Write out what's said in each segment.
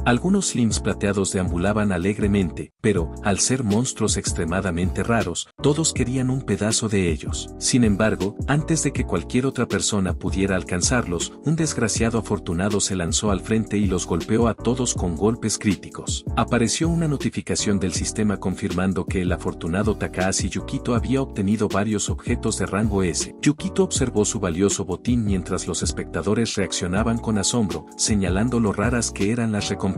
Algunos Slims plateados deambulaban alegremente, pero, al ser monstruos extremadamente raros, todos querían un pedazo de ellos. Sin embargo, antes de que cualquier otra persona pudiera alcanzarlos, un desgraciado afortunado se lanzó al frente y los golpeó a todos con golpes críticos. Apareció una notificación del sistema confirmando que el afortunado Takahashi Yukito había obtenido varios objetos de rango S. Yukito observó su valioso botín mientras los espectadores reaccionaban con asombro, señalando lo raras que eran las recompensas.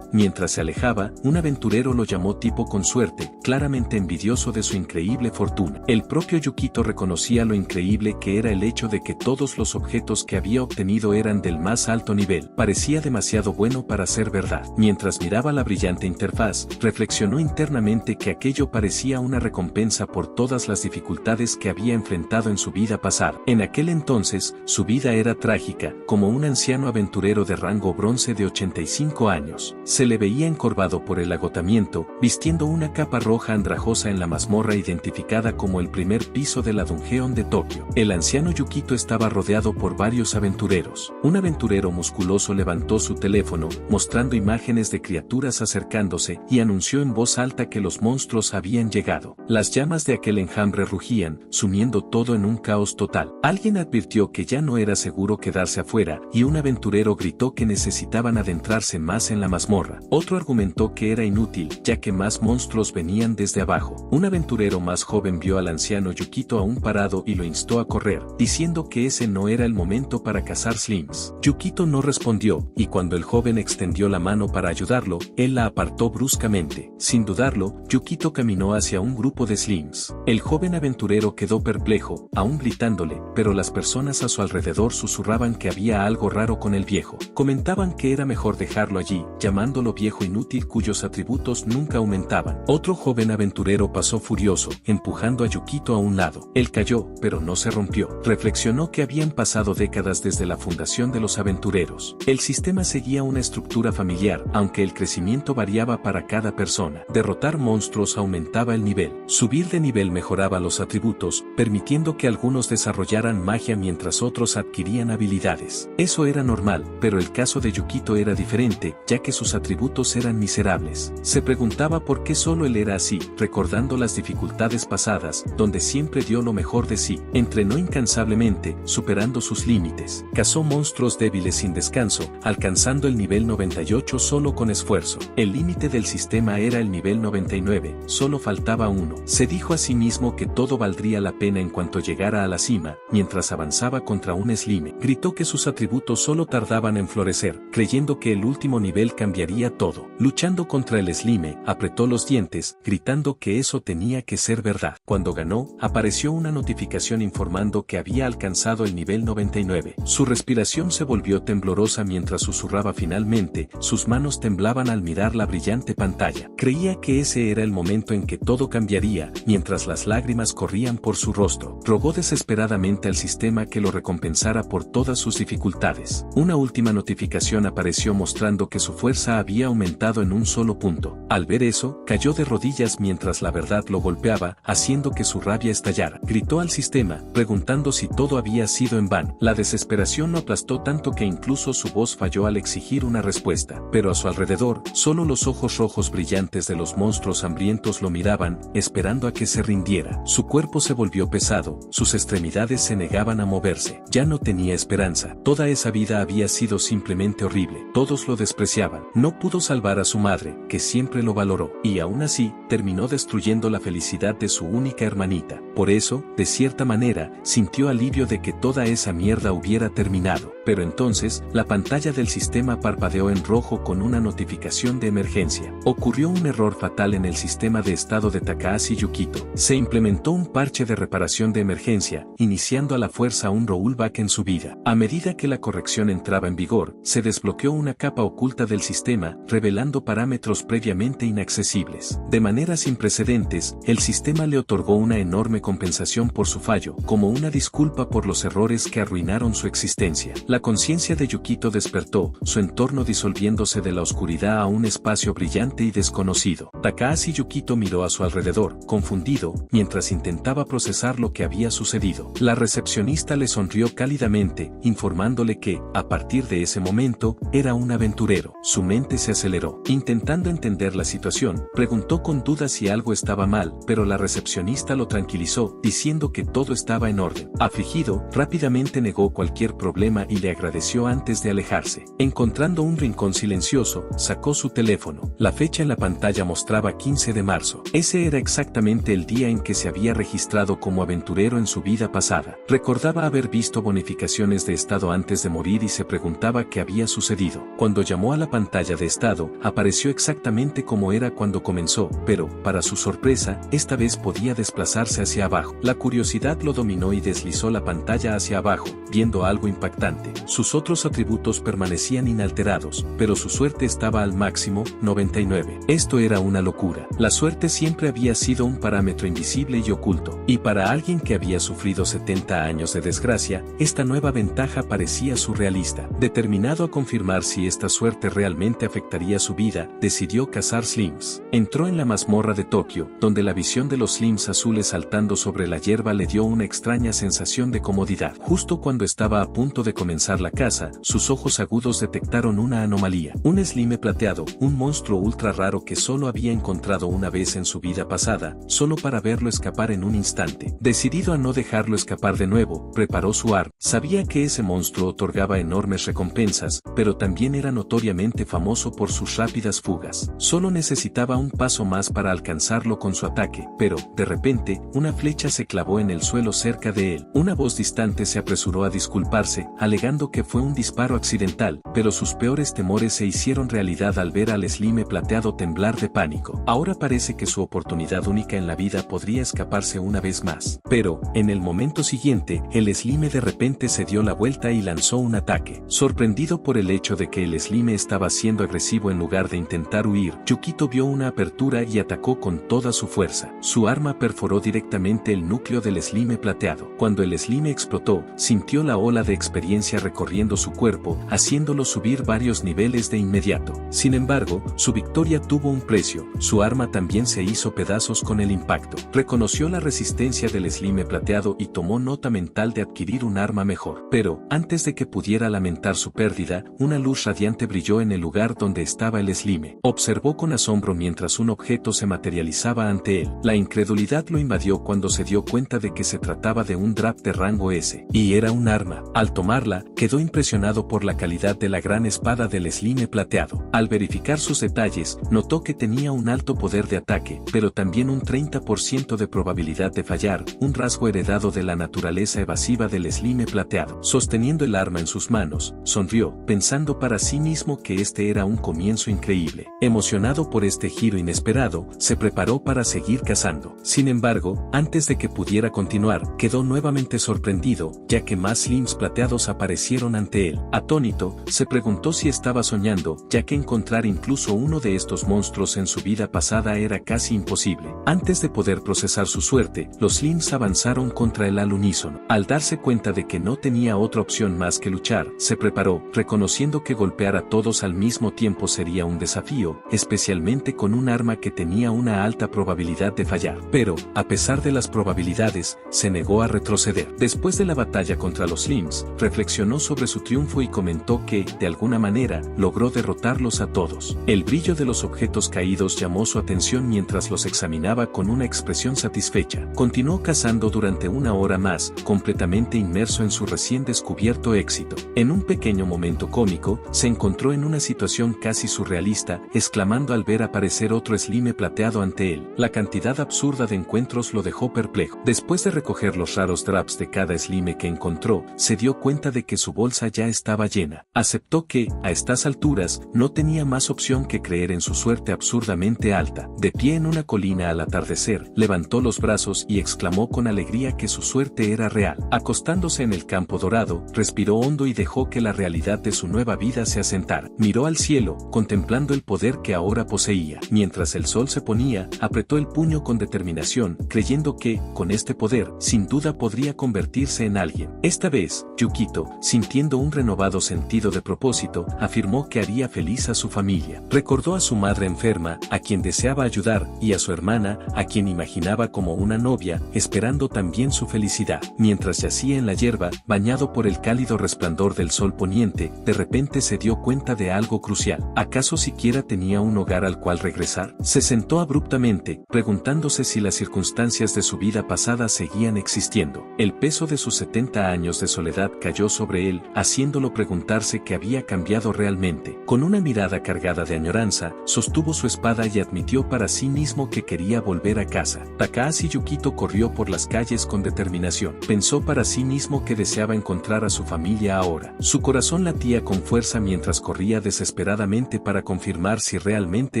Mientras se alejaba, un aventurero lo llamó tipo con suerte, claramente envidioso de su increíble fortuna. El propio Yukito reconocía lo increíble que era el hecho de que todos los objetos que había obtenido eran del más alto nivel. Parecía demasiado bueno para ser verdad. Mientras miraba la brillante interfaz, reflexionó internamente que aquello parecía una recompensa por todas las dificultades que había enfrentado en su vida pasada. En aquel entonces, su vida era trágica, como un anciano aventurero de rango bronce de 85 años. Se le veía encorvado por el agotamiento, vistiendo una capa roja andrajosa en la mazmorra identificada como el primer piso de la Dungeon de Tokio. El anciano Yukito estaba rodeado por varios aventureros. Un aventurero musculoso levantó su teléfono, mostrando imágenes de criaturas acercándose, y anunció en voz alta que los monstruos habían llegado. Las llamas de aquel enjambre rugían, sumiendo todo en un caos total. Alguien advirtió que ya no era seguro quedarse afuera, y un aventurero gritó que necesitaban adentrarse más en la mazmorra. Otro argumentó que era inútil, ya que más monstruos venían desde abajo. Un aventurero más joven vio al anciano Yukito aún parado y lo instó a correr, diciendo que ese no era el momento para cazar Slims. Yukito no respondió, y cuando el joven extendió la mano para ayudarlo, él la apartó bruscamente. Sin dudarlo, Yukito caminó hacia un grupo de Slims. El joven aventurero quedó perplejo, aún gritándole, pero las personas a su alrededor susurraban que había algo raro con el viejo. Comentaban que era mejor dejarlo allí, llamándolo viejo inútil cuyos atributos nunca aumentaban. Otro joven aventurero pasó furioso, empujando a Yukito a un lado. Él cayó, pero no se rompió. Reflexionó que habían pasado décadas desde la fundación de los aventureros. El sistema seguía una estructura familiar, aunque el crecimiento variaba para cada persona. Derrotar monstruos aumentaba el nivel. Subir de nivel mejoraba los atributos, permitiendo que algunos desarrollaran magia mientras otros adquirían habilidades. Eso era normal, pero el caso de Yukito era diferente, ya que sus atributos eran miserables. Se preguntaba por qué solo él era así, recordando las dificultades pasadas, donde siempre dio lo mejor de sí. Entrenó incansablemente, superando sus límites. Cazó monstruos débiles sin descanso, alcanzando el nivel 98 solo con esfuerzo. El límite del sistema era el nivel 99, solo faltaba uno. Se dijo a sí mismo que todo valdría la pena en cuanto llegara a la cima. Mientras avanzaba contra un Slime, gritó que sus atributos solo tardaban en florecer, creyendo que el último nivel cambiaría todo. Luchando contra el Slime, apretó los dientes, gritando que eso tenía que ser verdad. Cuando ganó, apareció una notificación informando que había alcanzado el nivel 99. Su respiración se volvió temblorosa mientras susurraba finalmente, sus manos temblaban al mirar la brillante pantalla. Creía que ese era el momento en que todo cambiaría, mientras las lágrimas corrían por su rostro. Rogó desesperadamente al sistema que lo recompensara por todas sus dificultades. Una última notificación apareció mostrando que su fuerza había aumentado en un solo punto. Al ver eso, cayó de rodillas mientras la verdad lo golpeaba, haciendo que su rabia estallara. Gritó al sistema, preguntando si todo había sido en vano. La desesperación lo aplastó tanto que incluso su voz falló al exigir una respuesta. Pero a su alrededor, solo los ojos rojos brillantes de los monstruos hambrientos lo miraban, esperando a que se rindiera. Su cuerpo se volvió pesado, sus extremidades se negaban a moverse. Ya no tenía esperanza. Toda esa vida había sido simplemente horrible. Todos lo despreciaban. No pudo salvar a su madre, que siempre lo valoró. Y aún así, terminó destruyendo la felicidad de su única hermanita. Por eso, de cierta manera, sintió alivio de que toda esa mierda hubiera terminado. Pero entonces, la pantalla del sistema parpadeó en rojo con una notificación de emergencia. Ocurrió un error fatal en el sistema de estado de Takahashi Yukito. Se implementó un parche de reparación de emergencia, iniciando a la fuerza un rollback en su vida. A medida que la corrección entraba en vigor, se desbloqueó una capa oculta del sistema, revelando parámetros previamente inaccesibles. De manera sin precedentes, el sistema le otorgó una enorme compensación por su fallo, como una disculpa por los errores que arruinaron su existencia. La conciencia de Yukito despertó, su entorno disolviéndose de la oscuridad a un espacio brillante y desconocido. Takahashi Yukito miró a su alrededor, confundido, mientras intentaba procesar lo que había sucedido. La recepcionista le sonrió cálidamente, informándole que, a partir de ese momento, era un aventurero. Su mente se aceleró. Intentando entender la situación, preguntó con duda si algo estaba mal, pero la recepcionista lo tranquilizó, diciendo que todo estaba en orden. Afligido, rápidamente negó cualquier problema y le agradeció antes de alejarse. Encontrando un rincón silencioso, sacó su teléfono. La fecha en la pantalla mostraba 15 de marzo. Ese era exactamente el día en que se había registrado como aventurero en su vida pasada. Recordaba haber visto bonificaciones de estado antes de morir y se preguntaba qué había sucedido. Cuando llamó a la pantalla de estado, apareció exactamente como era cuando comenzó, pero, para su sorpresa, esta vez podía desplazarse hacia abajo. La curiosidad lo dominó y deslizó la pantalla hacia abajo, viendo algo impactante. Sus otros atributos permanecían inalterados, pero su suerte estaba al máximo, 99. Esto era una locura. La suerte siempre había sido un parámetro invisible y oculto, y para alguien que había sufrido 70 años de desgracia, esta nueva ventaja parecía surrealista. Determinado a confirmar si esta suerte realmente afectaría su vida, decidió cazar slims. Entró en la mazmorra de Tokio, donde la visión de los slims azules saltando sobre la hierba le dio una extraña sensación de comodidad. Justo cuando estaba a punto de comenzar la caza, sus ojos agudos detectaron una anomalía. Un slime plateado, un monstruo ultra raro que solo había encontrado una vez en su vida pasada, solo para verlo escapar en un instante. Decidido a no dejarlo escapar de nuevo, preparó su arma. Sabía que ese monstruo otorgaba enormes recompensas, pero también era notoriamente famoso por sus rápidas fugas. Solo necesitaba un paso más para alcanzarlo con su ataque, pero, de repente, una flecha se clavó en el suelo cerca de él. Una voz distante se apresuró a disculparse, alegando que fue un disparo accidental, pero sus peores temores se hicieron realidad al ver al slime plateado temblar de pánico. Ahora parece que su oportunidad única en la vida podría escaparse una vez más. Pero, en el momento siguiente, el slime de repente se dio la vuelta y lanzó un ataque. Sorprendido por el hecho de que el slime estaba siendo agresivo en lugar de intentar huir, Yukito vio una apertura y atacó con toda su fuerza. Su arma perforó directamente el núcleo del slime plateado. Cuando el slime explotó, sintió la ola de experiencia recorriendo su cuerpo, haciéndolo subir varios niveles de inmediato. Sin embargo, su victoria tuvo un precio. Su arma también se hizo pedazos con el impacto. Reconoció la resistencia del slime plateado y tomó nota mental de adquirir un arma mejor. Pero, antes de que pudiera lamentar su pérdida, una luz radiante brilló en el lugar donde estaba el slime. Observó con asombro mientras un objeto se materializaba ante él. La incredulidad lo invadió cuando se dio cuenta de que se trataba de un drap de rango S. Y era un arma. Al tomarla, quedó impresionado por la calidad de la gran espada del slime plateado. Al verificar sus detalles, notó que tenía un alto poder de ataque, pero también un 30% de probabilidad de fallar, un rasgo heredado de la naturaleza evasiva del slime plateado. Sosteniendo el arma en sus manos, sonrió, pensando para sí mismo que este era un comienzo increíble. Emocionado por este giro inesperado, se preparó para seguir cazando. Sin embargo, antes de que pudiera continuar, quedó nuevamente sorprendido, ya que más slimes plateados aparecieron ante él. Atónito, se preguntó si estaba soñando, ya que encontrar incluso uno de estos monstruos en su vida pasada era casi imposible. Antes de poder procesar su suerte, los slimes avanzaron contra él al unísono. Al darse cuenta de que no tenía otra opción más que luchar, se preparó, reconociendo que golpear a todos al mismo tiempo sería un desafío, especialmente con un arma que tenía una alta probabilidad de fallar. Pero, a pesar de las probabilidades, se negó a retroceder. Después de la batalla contra los slimes, reflexionó sobre su triunfo y comentó que, de alguna manera, logró derrotarlos a todos. El brillo de los objetos caídos llamó su atención mientras los examinaba con una expresión satisfecha. Continuó cazando durante una hora más, completamente inmerso en su recién descubierto éxito. En un pequeño momento cómico, se encontró en una situación casi surrealista, exclamando al ver aparecer otro slime plateado ante él. La cantidad absurda de encuentros lo dejó perplejo. Después de recoger los raros drops de cada slime que encontró, se dio cuenta de que su bolsa ya estaba llena. Aceptó que, a estas alturas, no tenía más opción que creer en su suerte absurdamente alta. De pie en una colina al atardecer, levantó los brazos y exclamó con alegría que su suerte era real. Acostándose en el campo dorado, respiró hondo y dejó que la realidad de su nueva vida se asentara. Miró al cielo, contemplando el poder que ahora poseía. Mientras el sol se ponía, apretó el puño con determinación, creyendo que, con este poder, sin duda podría convertirse en alguien. Esta vez, Yukito, sintiendo un renovado sentido de propósito, afirmó que haría feliz a su familia. Recordó a su madre enferma, a quien deseaba ayudar, y a su hermana, a quien imaginaba como una novia, esperando también su felicidad. Mientras yacía en la hierba, bañado por el cálido resplandor del sol poniente, de repente se dio cuenta de algo crucial. ¿Acaso siquiera tenía un hogar al cual regresar? Se sentó abruptamente, preguntándose si las circunstancias de su vida pasada seguían existiendo. El peso de sus 70 años de soledad cayó sobre él, haciéndolo preguntarse qué había cambiado realmente. Con una mirada cargada de añoranza, sostuvo su espada y admitió para sí mismo que quería volver a casa. Takahashi Yukito corrió por las calles con determinación. Pensó para sí mismo que deseaba encontrar a su familia ahora. Su corazón latía con fuerza mientras corría desesperadamente para confirmar si realmente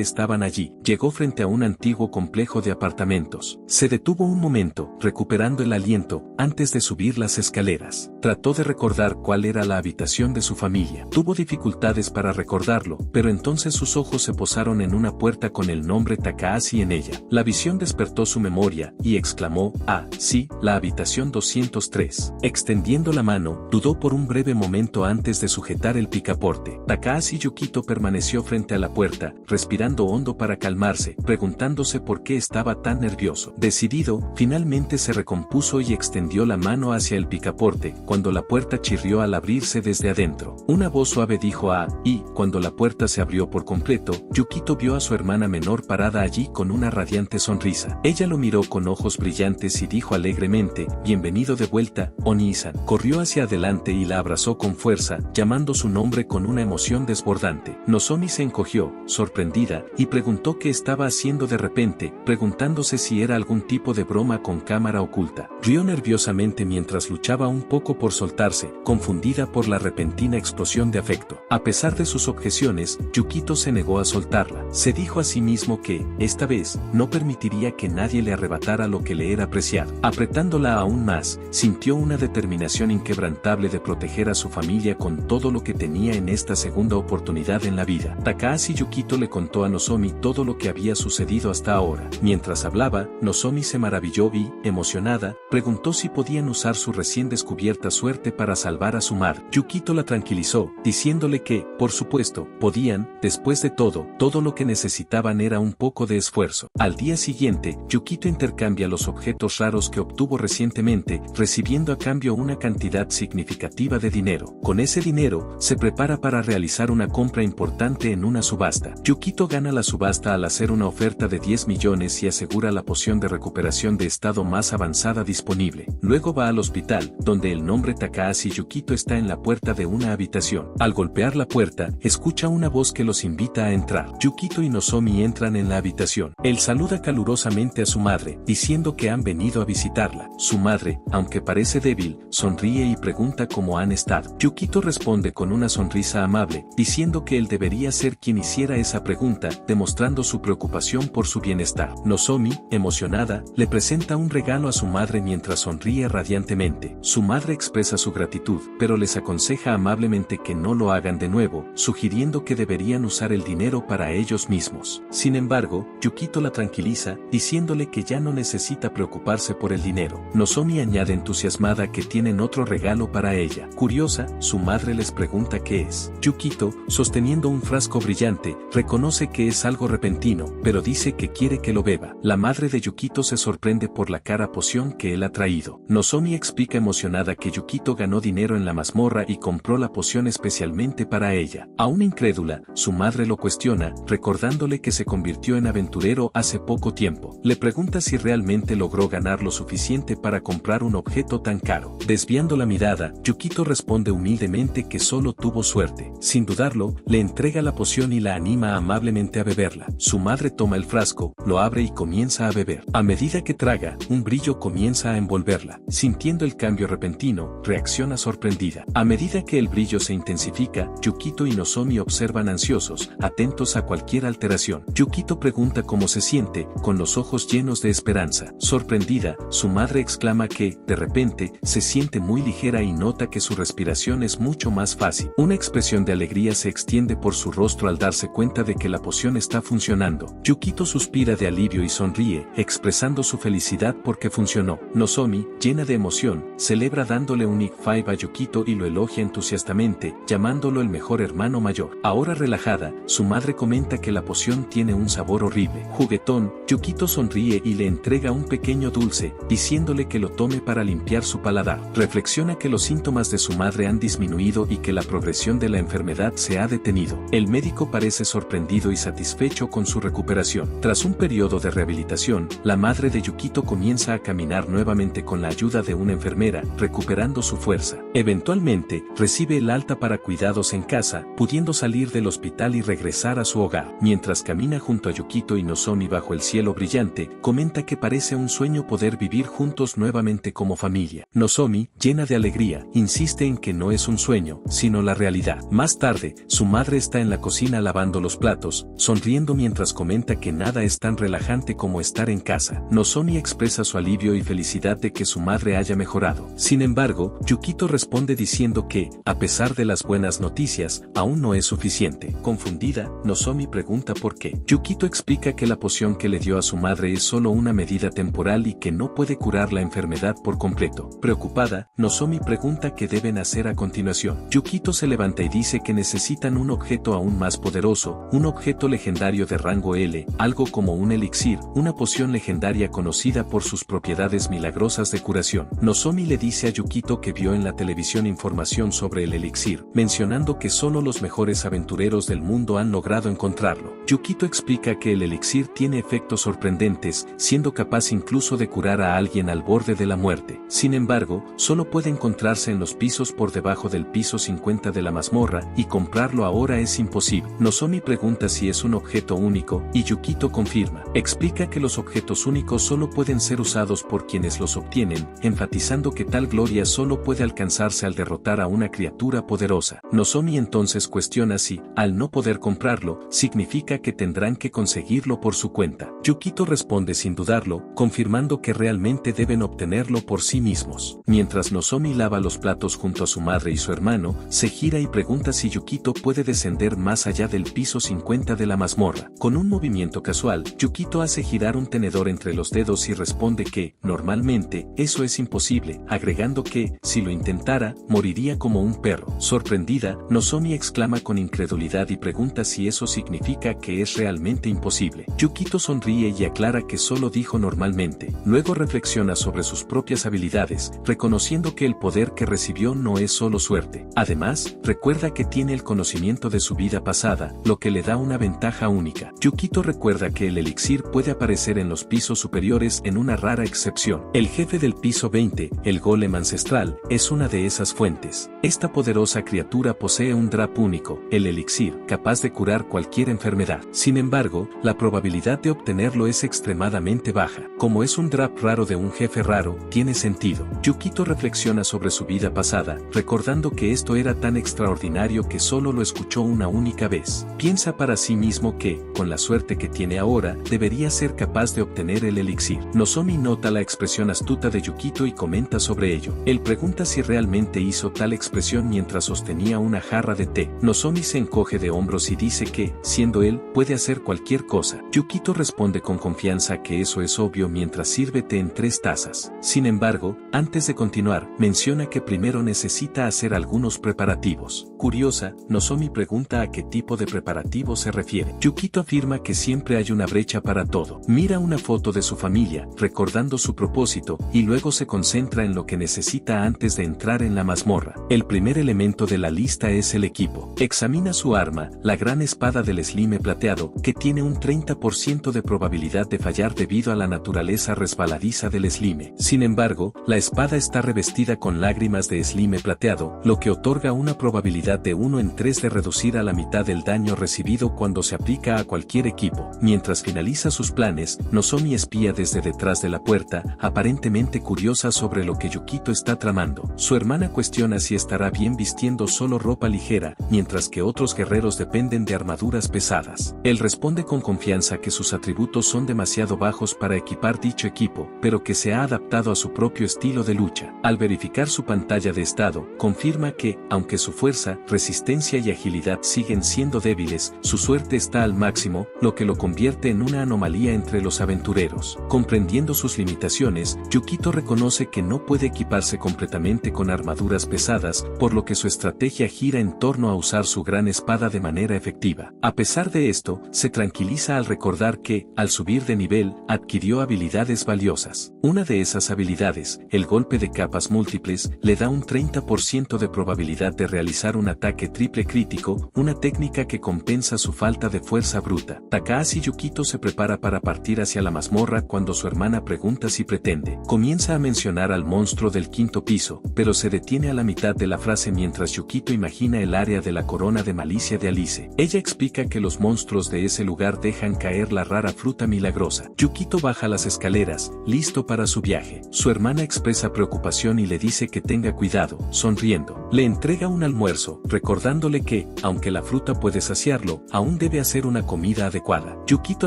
estaban allí. Llegó frente a un antiguo complejo de apartamentos. Se detuvo un momento, recuperando el aliento, antes de subir las escaleras. Trató de recordar cuál era la habitación de su familia. Tuvo dificultades para recordarlo, pero entonces sus ojos se posaron en una puerta con el nombre Takahashi en ella. La visión despertó su memoria, y exclamó, «Ah, sí, la habitación 203». Extendiendo la mano, dudó por un breve momento antes de sujetar el picaporte. Takahashi Yukito permaneció frente a la puerta, respirando hondo para calmarse, preguntándose por qué estaba tan nervioso. Decidido, finalmente se recompuso y extendió la mano hacia el picaporte, cuando la puerta chirrió al abrirse desde adentro. Una voz suave dijo «Ah», y, cuando la puerta se abrió por completo, Yukito vio a su hermana menor parada allí con una radiante sonrisa. Ella lo miró con ojos brillantes y dijo alegremente, «Bienvenido de vuelta, Oni-san». Corrió hacia adelante y la abrazó con fuerza, llamando su nombre con una emoción desbordante. Nozomi se encogió, sorprendida, y preguntó qué estaba haciendo de repente, preguntándose si era algún tipo de broma con cámara oculta. Rió nerviosamente mientras luchaba un poco por soltarse, confundida por la repentina explosión de afecto. A pesar de sus objeciones, Yukito se negó a soltarla. Se dijo a sí mismo que, esta vez, no permitiría que nadie le arrebatara lo que le era preciado. Apretándola aún más, sintió una determinación inquebrantable de proteger a su familia con todo lo que tenía en esta segunda oportunidad en la vida. Takahashi Yukito le contó a Nozomi todo lo que había sucedido hasta ahora. Mientras hablaba, Nozomi se maravilló y, emocionada, preguntó si podían usar su recién descubierta suerte para salvar a su madre. Yukito la tranquilizó, diciéndole que, por supuesto, podían, después de todo lo que necesitaban era un poco de esfuerzo. Al día siguiente, Yukito intercambia los objetos raros que obtuvo recientemente, recibiendo a cambio una cantidad significativa de dinero. Con ese dinero, se prepara para realizar una compra importante en una subasta. Yukito gana la subasta al hacer una oferta de 10 millones y asegura la poción de recuperación de estado más avanzada disponible. Luego va al hospital, donde el nombre Takahashi Yukito está en la puerta de una habitación. Al golpear la puerta, escucha una voz que los invita a entrar. Yukito y Nozomi entran en la habitación. Él saluda calurosamente a su madre, diciendo que han venido a visitarla. Su madre, aunque parece débil, sonríe y pregunta cómo han estado. Yukito responde con una sonrisa amable, diciendo que él debería ser quien hiciera esa pregunta, demostrando su preocupación por su bienestar. Nozomi, emocionada, le presenta un regalo a su madre mientras sonríe radiantemente. Su madre expresa su gratitud, pero les aconseja amablemente que no lo hagan de nuevo, sugiriendo que deberían usar el dinero para ellos mismos. Sin embargo, Yukito la tranquiliza, diciéndole que ya no necesita preocuparse por el dinero. Nozomi añade entusiasmada que tienen otro regalo para ella. Curiosa, su madre les pregunta qué es. Yukito, sosteniendo un frasco brillante, reconoce que es algo repentino, pero dice que quiere que lo beba. La madre de Yukito se sorprende por la cara poción que él ha traído. Nozomi explica emocionada que Yukito ganó dinero en la mazmorra y compró la poción especialmente para ella. Aún incrédula, su madre lo cuestiona, recordándole que se convirtió en aventurero hace poco tiempo. Le pregunta si realmente logró ganar lo suficiente para comprar un objeto tan caro. Desviando la mirada, Yukito responde humildemente que solo tuvo suerte. Sin dudarlo, le entrega la poción y la anima amablemente a beberla. Su madre toma el frasco, lo abre y comienza a beber. A medida que traga, un brillo comienza a envolverla. Sintiendo el cambio repentino, reacciona sorprendida. A medida que el brillo se intensifica, Yukito y Nozomi observan ansiosos, atentos a cualquier alteración. Yukito pregunta cómo se siente, con los ojos llenos de esperanza. Sorprendida, su madre exclama que, de repente, se siente muy ligera y nota que su respiración es mucho más fácil. Una expresión de alegría se extiende por su rostro al darse cuenta de que la poción está funcionando. Yukito suspira de alivio y sonríe, expresando su felicidad porque funcionó. Nozomi, llena de emoción, celebra dándole un high five a Yukito. Yukito y lo elogia entusiastamente, llamándolo el mejor hermano mayor. Ahora relajada, su madre comenta que la poción tiene un sabor horrible. Juguetón, Yukito sonríe y le entrega un pequeño dulce, diciéndole que lo tome para limpiar su paladar. Reflexiona que los síntomas de su madre han disminuido y que la progresión de la enfermedad se ha detenido. El médico parece sorprendido y satisfecho con su recuperación. Tras un periodo de rehabilitación, la madre de Yukito comienza a caminar nuevamente con la ayuda de una enfermera, recuperando su fuerza. Eventualmente, recibe el alta para cuidados en casa, pudiendo salir del hospital y regresar a su hogar. Mientras camina junto a Yukito y Nozomi bajo el cielo brillante, comenta que parece un sueño poder vivir juntos nuevamente como familia. Nozomi, llena de alegría, insiste en que no es un sueño, sino la realidad. Más tarde, su madre está en la cocina lavando los platos, sonriendo mientras comenta que nada es tan relajante como estar en casa. Nozomi expresa su alivio y felicidad de que su madre haya mejorado. Sin embargo, Yukito responde diciendo que, a pesar de las buenas noticias, aún no es suficiente. Confundida, Nozomi pregunta por qué. Yukito explica que la poción que le dio a su madre es solo una medida temporal y que no puede curar la enfermedad por completo. Preocupada, Nozomi pregunta qué deben hacer a continuación. Yukito se levanta y dice que necesitan un objeto aún más poderoso, un objeto legendario de rango L, algo como un elixir, una poción legendaria conocida por sus propiedades milagrosas de curación. Nozomi le dice a Yukito que vio en la televisión información sobre el elixir, mencionando que solo los mejores aventureros del mundo han logrado encontrarlo. Yukito explica que el elixir tiene efectos sorprendentes, siendo capaz incluso de curar a alguien al borde de la muerte. Sin embargo, solo puede encontrarse en los pisos por debajo del piso 50 de la mazmorra, y comprarlo ahora es imposible. Nozomi pregunta si es un objeto único, y Yukito confirma. Explica que los objetos únicos solo pueden ser usados por quienes los obtienen, enfatizando que tal gloria solo puede alcanzarse al derrotar a una criatura poderosa. Nozomi entonces cuestiona si, al no poder comprarlo, significa que tendrán que conseguirlo por su cuenta. Yukito responde sin dudarlo, confirmando que realmente deben obtenerlo por sí mismos. Mientras Nozomi lava los platos junto a su madre y su hermano, se gira y pregunta si Yukito puede descender más allá del piso 50 de la mazmorra. Con un movimiento casual, Yukito hace girar un tenedor entre los dedos y responde que, normalmente, eso es imposible, agregando que, si lo intentara, moriría como un perro. Sorprendida, Nozomi exclama con incredulidad y pregunta si eso significa que es realmente imposible. Yukito sonríe y aclara que solo dijo normalmente. Luego reflexiona sobre sus propias habilidades, reconociendo que el poder que recibió no es solo suerte. Además, recuerda que tiene el conocimiento de su vida pasada, lo que le da una ventaja única. Yukito recuerda que el elixir puede aparecer en los pisos superiores en una rara excepción. El jefe del piso 20, el golem ancestral, es una de esas fuentes. Esta poderosa criatura posee un drap único, el elixir, capaz de curar cualquier enfermedad. Sin embargo, la probabilidad de obtenerlo es extremadamente baja. Como es un drap raro de un jefe raro, tiene sentido. Yukito reflexiona sobre su vida pasada, recordando que esto era tan extraordinario que solo lo escuchó una única vez. Piensa para sí mismo que, con la suerte que tiene ahora, debería ser capaz de obtener el elixir. Nozomi nota la expresión astuta de Yukito y comenta sobre ello. Él pregunta si realmente hizo tal expresión mientras sostenía una jarra de té. Nozomi se encoge de hombros y dice que, siendo él, puede hacer cualquier cosa. Yukito responde con confianza que eso es obvio mientras sirve té en 3 tazas. Sin embargo, antes de continuar, menciona que primero necesita hacer algunos preparativos. Curiosa, Nozomi pregunta a qué tipo de preparativo se refiere. Yukito afirma que siempre hay una brecha para todo. Mira una foto de su familia, recordando su propósito, y luego se concentra en lo que necesita antes de entrar en la mazmorra. El primer elemento de la lista es el equipo. Examina su arma, la gran espada del Slime plateado, que tiene un 30% de probabilidad de fallar debido a la naturaleza resbaladiza del Slime. Sin embargo, la espada está revestida con lágrimas de Slime plateado, lo que otorga una probabilidad de 1 en 3 de reducir a la mitad el daño recibido cuando se aplica a cualquier equipo. Mientras finaliza sus planes, Nozomi espía desde detrás de la puerta, aparentemente curiosa sobre lo que Yukito está tramando. Su hermana cuestiona si estará bien vistiendo solo ropa ligera, mientras que otros guerreros dependen de armaduras pesadas. más. Él responde con confianza que sus atributos son demasiado bajos para equipar dicho equipo, pero que se ha adaptado a su propio estilo de lucha. Al verificar su pantalla de estado, confirma que, aunque su fuerza, resistencia y agilidad siguen siendo débiles, su suerte está al máximo, lo que lo convierte en una anomalía entre los aventureros. Comprendiendo sus limitaciones, Yukito reconoce que no puede equiparse completamente con armaduras pesadas, por lo que su estrategia gira en torno a usar su gran espada de manera efectiva. A pesar de esto, se tranquiliza al recordar que, al subir de nivel, adquirió habilidades valiosas. Una de esas habilidades, el golpe de capas múltiples, le da un 30% de probabilidad de realizar un ataque triple crítico, una técnica que compensa su falta de fuerza bruta. Takahashi Yukito se prepara para partir hacia la mazmorra cuando su hermana pregunta si pretende. Comienza a mencionar al monstruo del quinto piso, pero se detiene a la mitad de la frase mientras Yukito imagina el área de la corona de malicia de Alice. Ella explica que los monstruos de ese lugar dejan caer la rara fruta milagrosa. Yukito baja las escaleras, listo para su viaje. Su hermana expresa preocupación y le dice que tenga cuidado, sonriendo. Le entrega un almuerzo, recordándole que, aunque la fruta puede saciarlo, aún debe hacer una comida adecuada. Yukito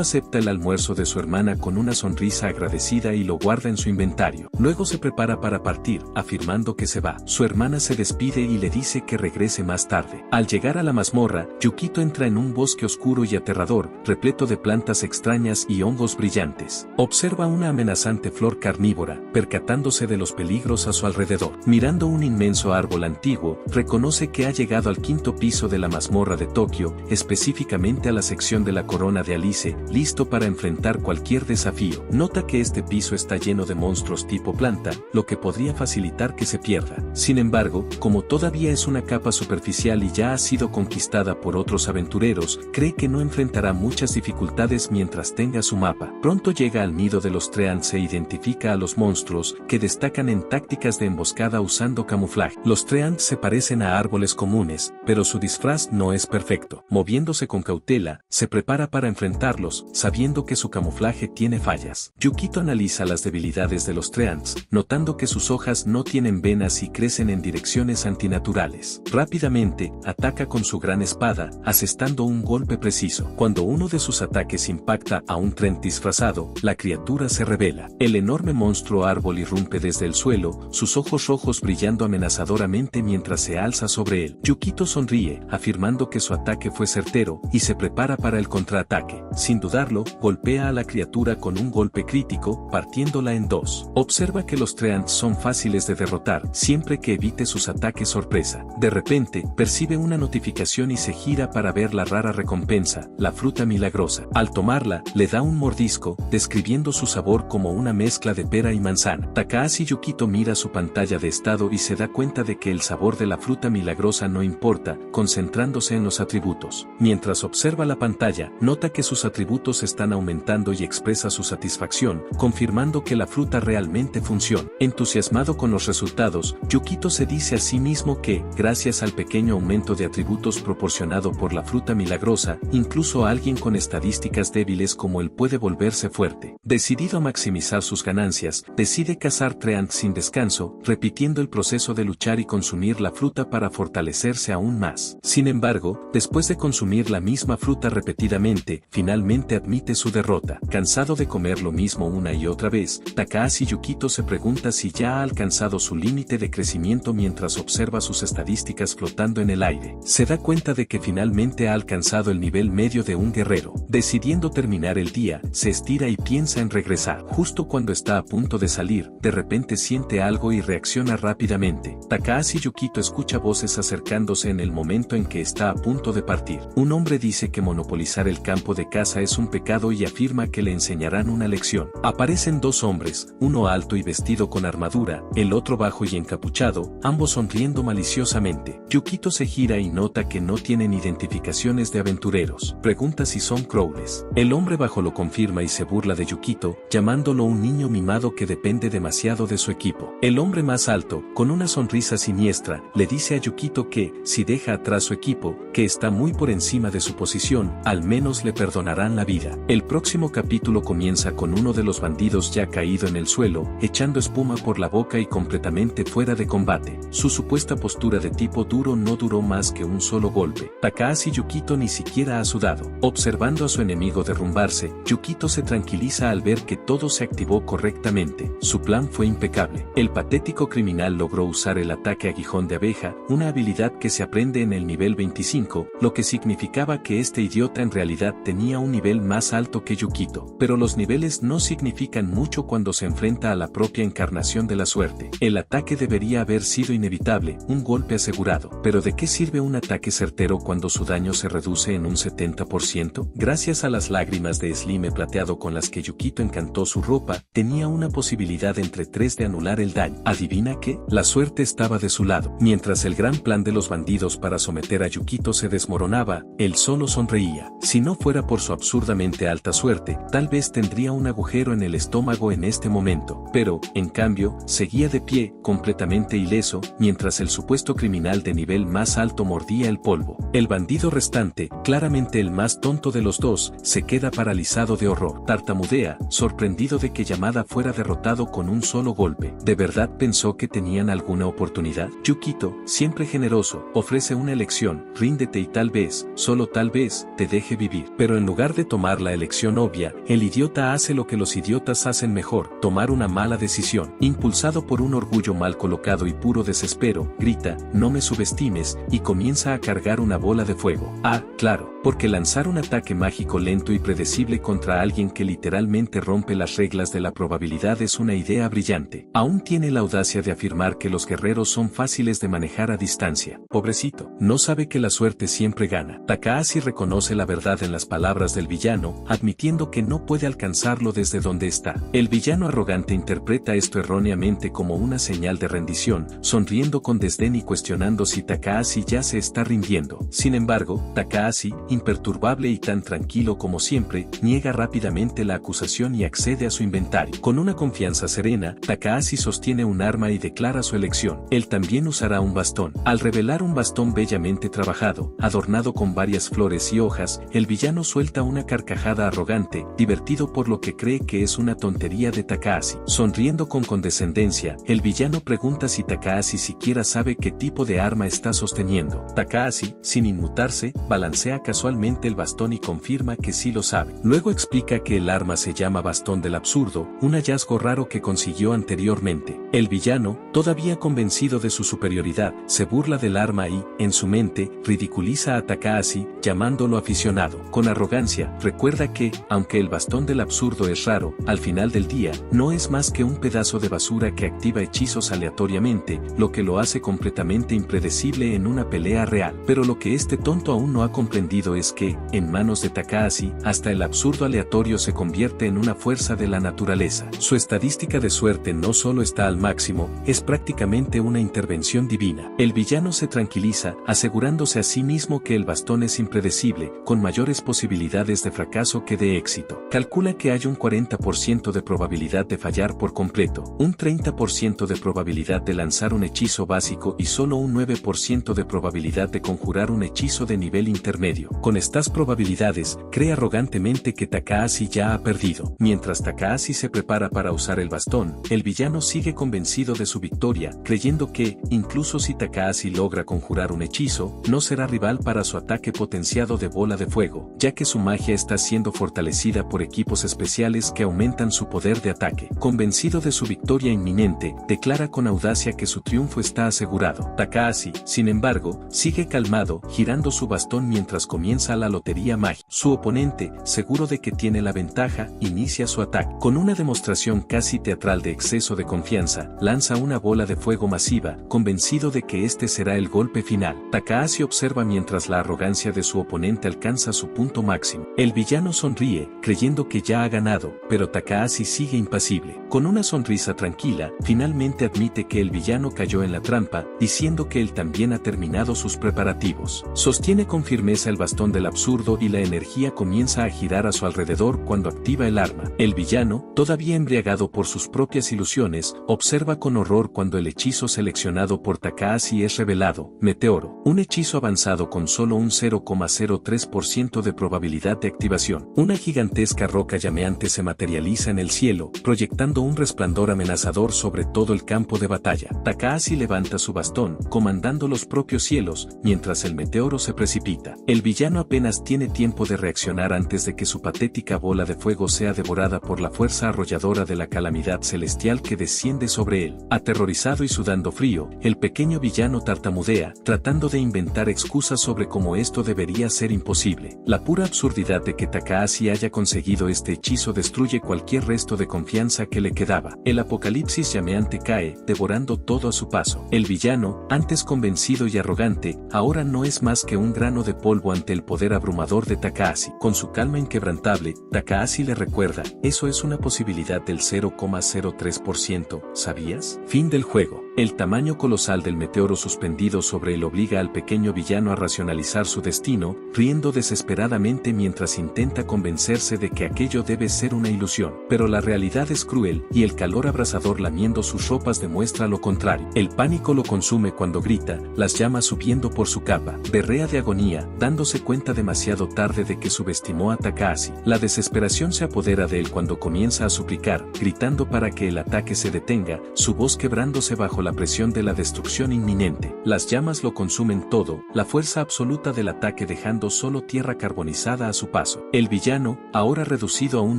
acepta el almuerzo de su hermana con una sonrisa agradecida y lo guarda en su inventario. Luego se prepara para partir, afirmando que se va. Su hermana se despide y le dice que regrese más tarde. Al llegar a la mazmorra, Yukito entra en un bosque oscuro y aterrador, repleto de plantas extrañas y hongos brillantes. Observa una amenazante flor carnívora, percatándose de los peligros a su alrededor. Mirando un inmenso árbol antiguo, reconoce que ha llegado al quinto piso de la mazmorra de Tokio, específicamente a la sección de la corona de Alice, listo para enfrentar cualquier desafío. Nota que este piso está lleno de monstruos tipo planta, lo que podría facilitar que se pierda. Sin embargo, como todavía es una capa superficial y ya ha sido conquistada por otros aventureros, cree que no enfrentará muchas dificultades mientras tenga su mapa. Pronto llega al nido de los Treants e identifica a los monstruos, que destacan en tácticas de emboscada usando camuflaje. Los Treants se parecen a árboles comunes, pero su disfraz no es perfecto. Moviéndose con cautela, se prepara para enfrentarlos, sabiendo que su camuflaje tiene fallas. Yukito analiza las debilidades de los Treants, notando que sus hojas no tienen venas y crecen en direcciones antinaturales. Rápidamente, ataca con su gran espada, asestando un golpe preciso. Cuando uno de sus ataques impacta a un Treant disfrazado, la criatura se revela. El enorme monstruo árbol irrumpe desde el suelo, sus ojos rojos brillando amenazadoramente mientras se alza sobre él. Yukito sonríe, afirmando que su ataque fue certero, y se prepara para el contraataque. Sin dudarlo, golpea a la criatura con un golpe crítico, partiéndola en dos. Observa que los Treants son fáciles de derrotar, siempre que evite sus ataques sorpresa. De repente, percibe una notificación y se gira para ver la rara recompensa, la fruta milagrosa. Al tomarla, le da un mordisco, describiendo su sabor como una mezcla de pera y manzana. Takahashi Yukito mira su pantalla de estado y se da cuenta de que el sabor de la fruta milagrosa no importa, concentrándose en los atributos. Mientras observa la pantalla, nota que sus atributos están aumentando y expresa su satisfacción, confirmando que la fruta realmente funciona. Entusiasmado con los resultados, Yukito se dice a sí mismo que, gracias al pequeño aumento de atributos proporcionado por la fruta milagrosa, incluso alguien con estadísticas débiles como él puede volverse fuerte. Decidido a maximizar sus ganancias, decide cazar Treants sin descanso, repitiendo el proceso de luchar y consumir la fruta para fortalecerse aún más. Sin embargo, después de consumir la misma fruta repetidamente, finalmente admite su derrota. Cansado de comer lo mismo una y otra vez, Takahashi Yukito se pregunta si ya ha alcanzado su límite de crecimiento mientras observa sus estadísticas flotando en el aire. Se da cuenta de que finalmente ha alcanzado el nivel medio de un guerrero. Decidiendo terminar el día, se estira y piensa en regresar. Justo cuando está a punto de salir, de repente siente algo y reacciona rápidamente. Takahashi Yukito escucha voces acercándose en el momento en que está a punto de partir. Un hombre dice que monopolizar el campo de caza es un pecado y afirma que le enseñarán una lección. Aparecen dos hombres, uno alto y vestido con armadura, el otro bajo y encapuchado, ambos sonriendo maliciosamente. Yukito se gira y nota que no tienen identificaciones de aventureros. Pregunta si son Crowles. El hombre bajo lo confirma y se burla de Yukito, llamándolo un niño mimado que depende demasiado de su equipo. El hombre más alto, con una sonrisa siniestra, le dice a Yukito que, si deja atrás su equipo, que está muy por encima de su posición, al menos le perdonarán la vida. El próximo capítulo comienza con uno de los bandidos ya caído en el suelo, echando espuma por la boca y completamente fuera de combate. Su supuesta postura de tipo duro no duró más que un solo golpe. Takahashi Yukito ni siquiera a su lado. Observando a su enemigo derrumbarse, Yukito se tranquiliza al ver que todo se activó correctamente. Su plan fue impecable. El patético criminal logró usar el ataque aguijón de abeja, una habilidad que se aprende en el nivel 25, lo que significaba que este idiota en realidad tenía un nivel más alto que Yukito. Pero los niveles no significan mucho cuando se enfrenta a la propia encarnación de la suerte. El ataque debería haber sido inevitable, un golpe asegurado. Pero ¿de qué sirve un ataque certero cuando su daño se reduce en un 70%? Gracias a las lágrimas de Slime plateado con las que Yukito encantó su ropa, tenía una posibilidad entre 3 de anular el daño. ¿Adivina qué? La suerte estaba de su lado. Mientras el gran plan de los bandidos para someter a Yukito se desmoronaba, él solo sonreía. Si no fuera por su absurdamente alta suerte, tal vez tendría un agujero en el estómago en este momento. Pero, en cambio, seguía de pie, completamente ileso, mientras el supuesto criminal de nivel más alto mordía el polvo. El bandido restante, claramente el más tonto de los dos, se queda paralizado de horror. Tartamudea, sorprendido de que Yamada fuera derrotado con un solo golpe. ¿De verdad pensó que tenían alguna oportunidad? Yukito, siempre generoso, ofrece una elección: ríndete y tal vez, solo tal vez, te deje vivir. Pero en lugar de tomar la elección obvia, el idiota hace lo que los idiotas hacen mejor: tomar una mala decisión. Impulsado por un orgullo mal colocado y puro desespero, grita: no me subestimes, y comienza a cargar una bola de fuego. Ah, claro, porque lanzar un ataque mágico lento y predecible contra alguien que literalmente rompe las reglas de la probabilidad es una idea brillante. Aún tiene la audacia de afirmar que los guerreros son fáciles de manejar a distancia. Pobrecito, no sabe que la suerte siempre gana. Takahashi reconoce la verdad en las palabras del villano, admitiendo que no puede alcanzarlo desde donde está. El villano arrogante interpreta esto erróneamente como una señal de rendición, sonriendo con desdén y cuestionando si Takahashi ya se está rindiendo. Sin embargo, Takahashi, imperturbable y tan tranquilo como siempre, niega rápidamente la acusación y accede a su inventario. Con una confianza serena, Takahashi sostiene un arma y declara su elección. Él también usará un bastón. Al revelar un bastón bellamente trabajado, adornado con varias flores y hojas, el villano suelta una carcajada arrogante, divertido por lo que cree que es una tontería de Takahashi. Sonriendo con condescendencia, el villano pregunta si Takahashi siquiera sabe qué tipo de arma está sosteniendo. Takahashi, sin inmutarse, balancea casualmente el bastón y confirma que sí lo sabe. Luego explica que el arma se llama bastón del absurdo, un hallazgo raro que consiguió anteriormente. El villano, todavía convencido de su superioridad, se burla del arma y, en su mente, ridiculiza a Takahashi, llamándolo aficionado. Con arrogancia, recuerda que, aunque el bastón del absurdo es raro, al final del día, no es más que un pedazo de basura que activa hechizos aleatoriamente, lo que lo hace completamente impredecible en una pelea real. Pero lo que este tonto aún no ha comprendido es que, en manos de Takahashi, hasta el absurdo aleatorio se convierte en una fuerza de la naturaleza. Su estadística de suerte no solo está al máximo, es prácticamente una intervención divina. El villano se tranquiliza, asegurándose a sí mismo que el bastón es impredecible, con mayores posibilidades de fracaso que de éxito. Calcula que hay un 40% de probabilidad de fallar por completo, un 30% de probabilidad de lanzar un hechizo básico y solo un 9% de probabilidad de conjurar un hechizo de nivel intermedio. Con estas probabilidades, cree arrogantemente que Takahashi ya ha perdido. Mientras Takahashi se prepara para usar el bastón, el villano sigue convencido de su victoria, creyendo que, incluso si Takahashi logra conjurar un hechizo, no será rival para su ataque potenciado de bola de fuego, ya que su magia está siendo fortalecida por equipos especiales que aumentan su poder de ataque. Convencido de su victoria inminente, declara con audacia que su triunfo está asegurado. Takahashi, sin embargo, sigue calmado, girando su bastón mientras comienza la lotería mágica. Su oponente, seguro de que tiene la ventaja, inicia su ataque. Con una demostración casi teatral de exceso de confianza, lanza una bola de fuego masiva, convencido de que este será el golpe final. Takahashi observa mientras la arrogancia de su oponente alcanza su punto máximo. El villano sonríe, creyendo que ya ha ganado, pero Takahashi sigue impasible. Con una sonrisa tranquila, finalmente admite que el villano cayó en la trampa, diciendo que él también ha terminado sus preparativos. Sostiene con firmeza el bastón del absurdo y la energía comienza a girar a su alrededor cuando activa el arma. El villano, todavía embriagado por sus propias ilusiones, observa con horror cuando el hechizo seleccionado por Takahashi es revelado: Meteoro, un hechizo avanzado con solo un 0,03% de probabilidad de activación. Una gigantesca roca llameante se materializa en el cielo, proyectando un resplandor amenazador sobre todo el campo de batalla. Takahashi levanta su bastón, comandando los propios cielos, mientras el meteoro se precipita. El villano villano apenas tiene tiempo de reaccionar antes de que su patética bola de fuego sea devorada por la fuerza arrolladora de la calamidad celestial que desciende sobre él. Aterrorizado y sudando frío, el pequeño villano tartamudea, tratando de inventar excusas sobre cómo esto debería ser imposible. La pura absurdidad de que Takahashi haya conseguido este hechizo destruye cualquier resto de confianza que le quedaba. El apocalipsis llameante cae, devorando todo a su paso. El villano, antes convencido y arrogante, ahora no es más que un grano de polvo ante el poder abrumador de Takahashi. Con su calma inquebrantable, Takahashi le recuerda, eso es una posibilidad del 0,03%, ¿sabías? Fin del juego. El tamaño colosal del meteoro suspendido sobre él obliga al pequeño villano a racionalizar su destino, riendo desesperadamente mientras intenta convencerse de que aquello debe ser una ilusión. Pero la realidad es cruel, y el calor abrasador lamiendo sus ropas demuestra lo contrario. El pánico lo consume cuando grita, las llamas subiendo por su capa, berrea de agonía, dándose cuenta demasiado tarde de que subestimó a Takahashi. La desesperación se apodera de él cuando comienza a suplicar, gritando para que el ataque se detenga, su voz quebrándose bajo la presión de la destrucción inminente. Las llamas lo consumen todo, la fuerza absoluta del ataque dejando solo tierra carbonizada a su paso. El villano, ahora reducido a un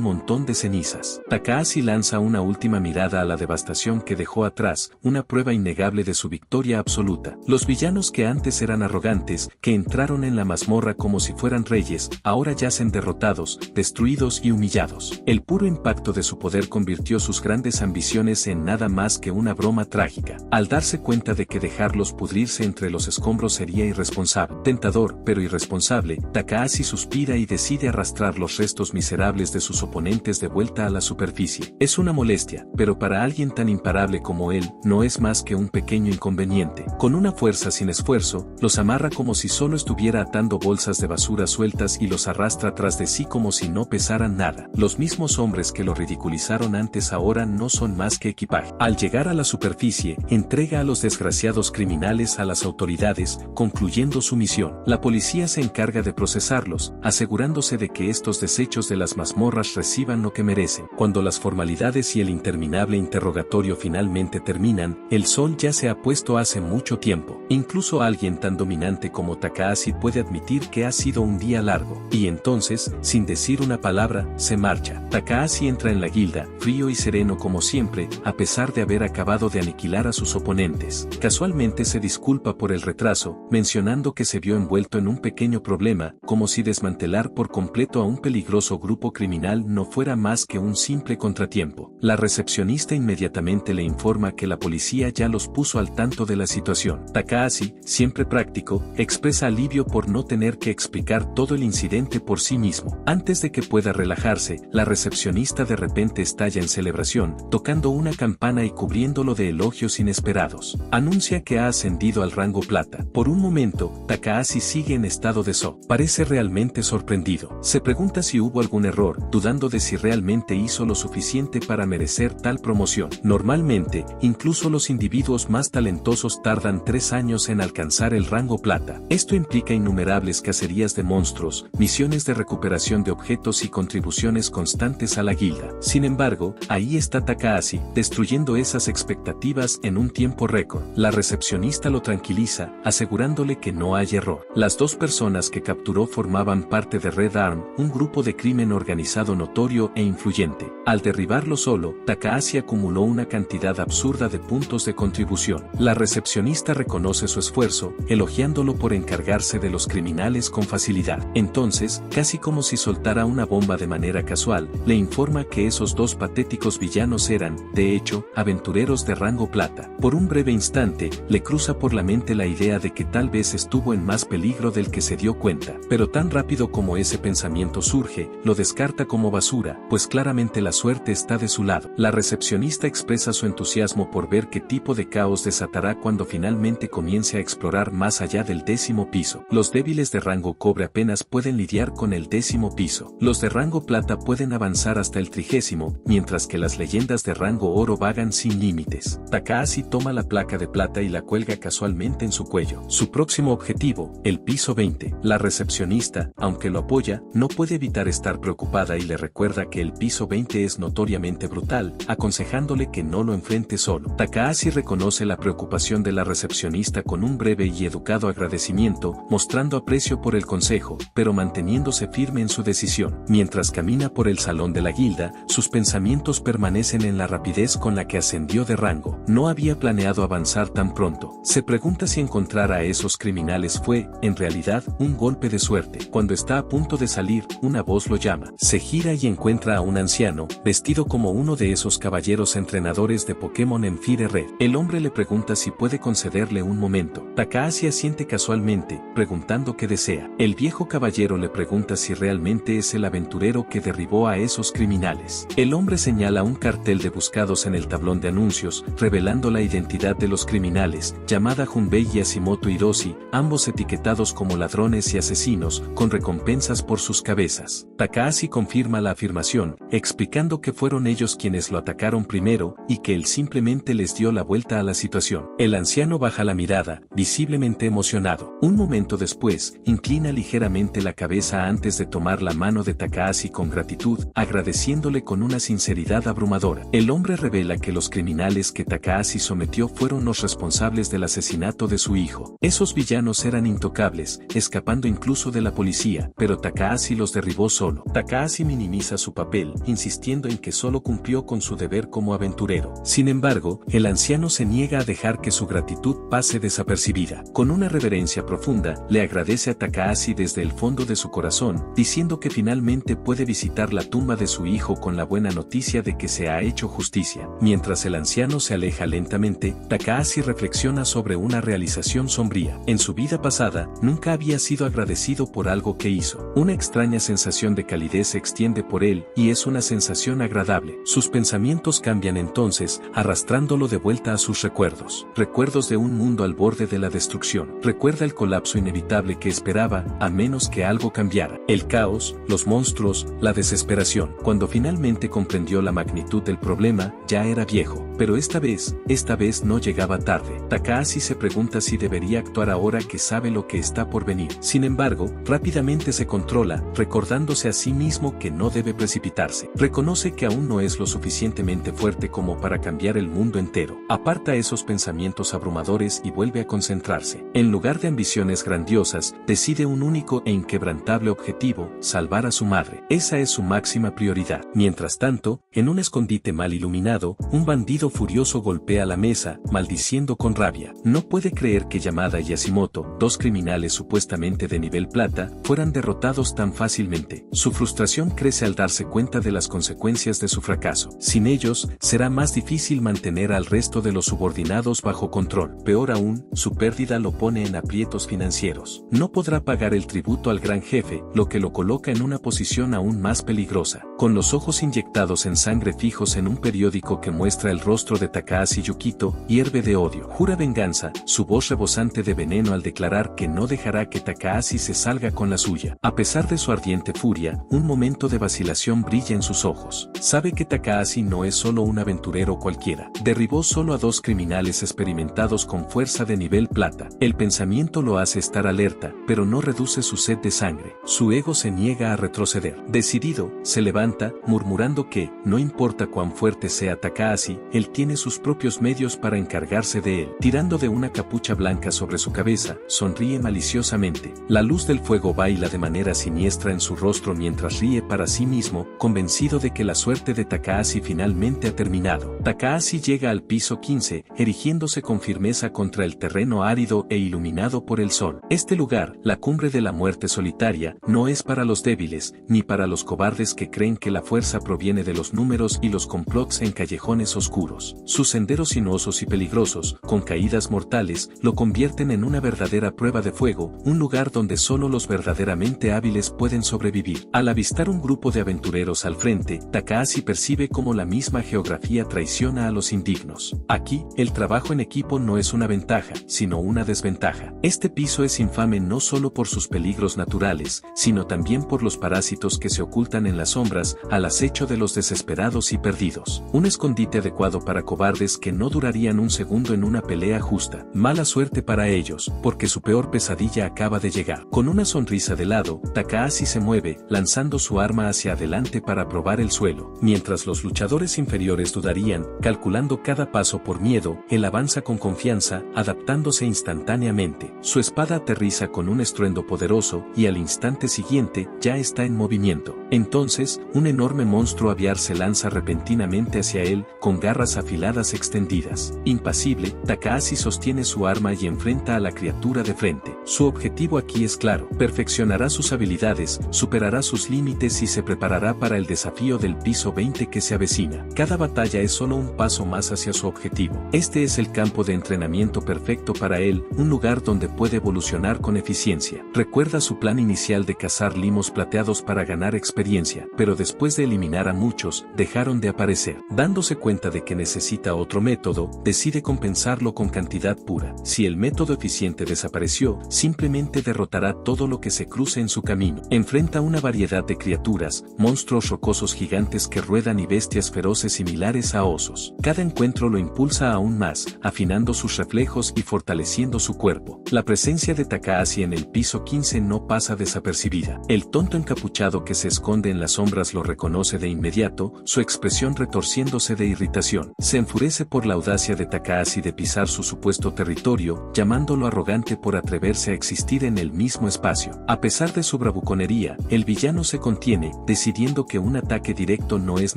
montón de cenizas. Takahashi lanza una última mirada a la devastación que dejó atrás, una prueba innegable de su victoria absoluta. Los villanos que antes eran arrogantes, que entraron en la mazmorra como si fueran reyes, ahora yacen derrotados, destruidos y humillados. El puro impacto de su poder convirtió sus grandes ambiciones en nada más que una broma trágica. Al darse cuenta de que dejarlos pudrirse entre los escombros sería irresponsable, tentador pero irresponsable, Takahashi suspira y decide arrastrar los restos miserables de sus oponentes de vuelta a la superficie. Es una molestia, pero para alguien tan imparable como él, no es más que un pequeño inconveniente. Con una fuerza sin esfuerzo, los amarra como si solo estuviera atando bolsas de basura sueltas y los arrastra tras de sí como si no pesaran nada. Los mismos hombres que lo ridiculizaron antes ahora no son más que equipaje. Al llegar a la superficie, entrega a los desgraciados criminales a las autoridades, concluyendo su misión. La policía se encarga de procesarlos, asegurándose de que estos desechos de las mazmorras reciban lo que merecen. Cuando las formalidades y el interminable interrogatorio finalmente terminan, el sol ya se ha puesto hace mucho tiempo. Incluso alguien tan dominante como Takahashi puede admitir que ha sido un día largo. Y entonces, sin decir una palabra, se marcha. Takahashi entra en la guilda, frío y sereno como siempre, a pesar de haber acabado de aniquilar a sus oponentes. Casualmente se disculpa por el retraso, mencionando que se vio envuelto en un pequeño problema, como si desmantelar por completo a un peligroso grupo criminal no fuera más que un simple contratiempo. La recepcionista inmediatamente le informa que la policía ya los puso al tanto de la situación. Takahashi, siempre práctico, expresa alivio por no tener que explicar todo el incidente por sí mismo. Antes de que pueda relajarse, la recepcionista de repente estalla en celebración, tocando una campana y cubriéndolo de elogios inesperados. Anuncia que ha ascendido al rango plata. Por un momento, Takahashi sigue en estado de shock. Parece realmente sorprendido. Se pregunta si hubo algún error, dudando de si realmente hizo lo suficiente para merecer tal promoción. Normalmente, incluso los individuos más talentosos tardan 3 años en alcanzar el rango plata. Esto implica innumerables cacerías de monstruos, misiones de recuperación de objetos y contribuciones constantes a la guilda. Sin embargo, ahí está Takahashi, destruyendo esas expectativas en un tiempo récord. La recepcionista lo tranquiliza, asegurándole que no hay error. Las 2 personas que capturó formaban parte de Red Arm, un grupo de crimen organizado notorio e influyente. Al derribarlo solo, Takahashi acumuló una cantidad absurda de puntos de contribución. La recepcionista reconoce su esfuerzo, elogiándolo por encargarse de los criminales con facilidad. Entonces, casi como si soltara una bomba de manera casual, le informa que esos 2 patéticos villanos eran, de hecho, aventureros de rango plata. Por un breve instante, le cruza por la mente la idea de que tal vez estuvo en más peligro del que se dio cuenta. Pero tan rápido como ese pensamiento surge, lo descarta como basura, pues claramente la suerte está de su lado. La recepcionista expresa su entusiasmo por ver qué tipo de caos desatará cuando finalmente comience a explorar más allá del 10º piso. Los débiles de rango cobre apenas pueden lidiar con el 10º piso. Los de rango plata pueden avanzar hasta el 30º, mientras que las leyendas de rango oro vagan sin límites. Takahashi toma la placa de plata y la cuelga casualmente en su cuello. Su próximo objetivo, el piso 20. La recepcionista, aunque lo apoya, no puede evitar estar preocupada y le recuerda que el piso 20 es notoriamente brutal, aconsejándole que no lo enfrente solo. Takahashi reconoce la preocupación de la recepcionista con un breve y educado agradecimiento, mostrando aprecio aprecio por el consejo, pero manteniéndose firme en su decisión. Mientras camina por el salón de la guilda, sus pensamientos permanecen en la rapidez con la que ascendió de rango. No había planeado avanzar tan pronto. Se pregunta si encontrar a esos criminales fue, en realidad, un golpe de suerte. Cuando está a punto de salir, una voz lo llama. Se gira y encuentra a un anciano, vestido como uno de esos caballeros entrenadores de Pokémon en Fire Red. El hombre le pregunta si puede concederle un momento. Takahashi asiente casualmente, preguntando qué desea. El viejo caballero le pregunta si realmente es el aventurero que derribó a esos criminales. El hombre señala un cartel de buscados en el tablón de anuncios, revelando la identidad de los criminales, Yamada Junbei y Hashimoto Hiroshi, ambos etiquetados como ladrones y asesinos, con recompensas por sus cabezas. Takahashi confirma la afirmación, explicando que fueron ellos quienes lo atacaron primero, y que él simplemente les dio la vuelta a la situación. El anciano baja la mirada, visiblemente emocionado. Un momento después, inclina ligeramente la cabeza antes de tomar la mano de Takahashi con gratitud, agradeciéndole con una sinceridad abrumadora. El hombre revela que los criminales que Takahashi sometió fueron los responsables del asesinato de su hijo. Esos villanos eran intocables, escapando incluso de la policía, pero Takahashi los derribó solo. Takahashi minimiza su papel, insistiendo en que solo cumplió con su deber como aventurero. Sin embargo, el anciano se niega a dejar que su gratitud pase desapercibida. Con una reverencia profunda, le agradece a Takahashi desde el fondo de su corazón, diciendo que finalmente puede visitar la tumba de su hijo con la buena noticia de que se ha hecho justicia. Mientras el anciano se aleja lentamente, Takahashi reflexiona sobre una realización sombría. En su vida pasada, nunca había sido agradecido por algo que hizo. Una extraña sensación de calidez se extiende por él, y es una sensación agradable. Sus pensamientos cambian entonces, arrastrándolo de vuelta a sus recuerdos. Recuerdos de un mundo al borde de la destrucción. Recuerda el colapso inevitable que esperaba, a menos que algo cambiara. El caos, los monstruos, la desesperación. Cuando finalmente comprendió la magnitud del problema, ya era viejo. Pero esta vez no llegaba tarde. Takahashi se pregunta si debería actuar ahora que sabe lo que está por venir. Sin embargo, rápidamente se controla, recordándose a sí mismo que no debe precipitarse. Reconoce que aún no es lo suficientemente fuerte como para cambiar el mundo entero. Aparta esos pensamientos abrumadores y vuelve a concentrarse. En lugar de ambiciones grandiosas, decide un único e inquebrantable objetivo: salvar a su madre. Esa es su máxima prioridad. Mientras tanto, en un escondite mal iluminado, un bandido furioso golpea la mesa, maldiciendo con rabia. No puede creer que Yamada y Hashimoto, dos criminales supuestamente de nivel plata, fueran derrotados tan fácilmente. Su frustración crece al darse cuenta de las consecuencias de su fracaso. Sin ellos, será más difícil mantener al resto de los subordinados bajo control. Peor aún, su pérdida lo pone en aprietos financieros. No podrá pagar el tributo al gran jefe, lo que lo coloca en una posición aún más peligrosa. Con los ojos inyectados en sangre fijos en un periódico que muestra el rostro de Takahashi Yukito, hierve de odio. Jura venganza, su voz rebosante de veneno al declarar que no dejará que Takahashi se salga con la suya. A pesar de su ardiente furia, un momento de vacilación brilla en sus ojos. Sabe que Takahashi no es solo un aventurero cualquiera. Derribó solo a dos criminales experimentados con fuerza de nivel plata. El pensamiento lo hace estar alerta, pero no reduce su sed de sangre. Su ego se niega a retroceder. Decidido, se levanta, murmurando que, no importa cuán fuerte sea Takahashi, él tiene sus propios medios para encargarse de él. Tirando de una capucha blanca sobre su cabeza, sonríe maliciosamente. La luz del fuego baila de manera siniestra en su rostro mientras ríe para sí mismo, convencido de que la suerte de Takahashi finalmente ha terminado. Takahashi llega al piso 15, erigiéndose con firmeza contra el terreno árido e iluminado por el sol. Este lugar, la cumbre de la muerte solitaria, no es para los débiles, ni para los cobardes que creen que la fuerza proviene de los números y los complots en callejones oscuros. Sus senderos sinuosos y peligrosos, con caídas mortales, lo convierten en una verdadera prueba de fuego, un lugar donde solo los verdaderamente hábiles pueden sobrevivir. Al avistar un grupo de aventureros al frente, Takahashi percibe cómo la misma geografía traiciona a los indignos. Aquí, el trabajo en equipo no es una ventaja, sino una desventaja. Este piso es infame no solo por sus peligros naturales, sino también por los parásitos que se ocultan en las sombras, al acecho de los desesperados y perdidos. Un escondite adecuado para cobardes que no durarían un segundo en una pelea justa. Mala suerte para ellos, porque su peor pesadilla acaba de llegar. Con una sonrisa de lado, Takahashi se mueve, lanzando su arma hacia adelante para probar el suelo. Mientras los luchadores inferiores dudarían, calculando cada paso por miedo, él avanza con confianza, adaptándose instantáneamente. Su espada aterriza con un estruendo poderoso y al instante siguiente ya está en movimiento. Entonces, un enorme monstruo aviar se lanza repentinamente hacia él, con garras afiladas extendidas. Impasible, Takahashi sostiene su arma y enfrenta a la criatura de frente. Su objetivo aquí es claro: perfeccionará sus habilidades, superará sus límites y se preparará para el desafío del piso 20 que se avecina. Cada batalla es solo un paso más hacia su objetivo. Este es el campo de entrenamiento perfecto para él, un lugar donde puede evolucionar con eficiencia. Recuerda su plan inicial de cazar limos plateados para ganar experiencia, pero después de eliminar a muchos, dejaron de aparecer. Dándose cuenta de que necesita otro método, decide compensarlo con cantidad pura. Si el método eficiente desapareció, simplemente derrotará todo lo que se cruce en su camino. Enfrenta una variedad de criaturas, monstruos rocosos gigantes que ruedan y bestias feroces similares a osos. Cada encuentro lo impulsa aún más, afinando sus reflejos y fortaleciendo su cuerpo. La presencia de Takahashi en el piso 15 no pasa desapercibida. El tonto encapuchado que se esconde en las sombras lo reconoce de inmediato, su expresión retorciéndose de irritación. Se enfurece por la audacia de Takahashi de pisar su supuesto territorio, llamándolo arrogante por atreverse a existir en el mismo espacio. A pesar de su bravuconería, el villano se contiene, decidiendo que un ataque directo no es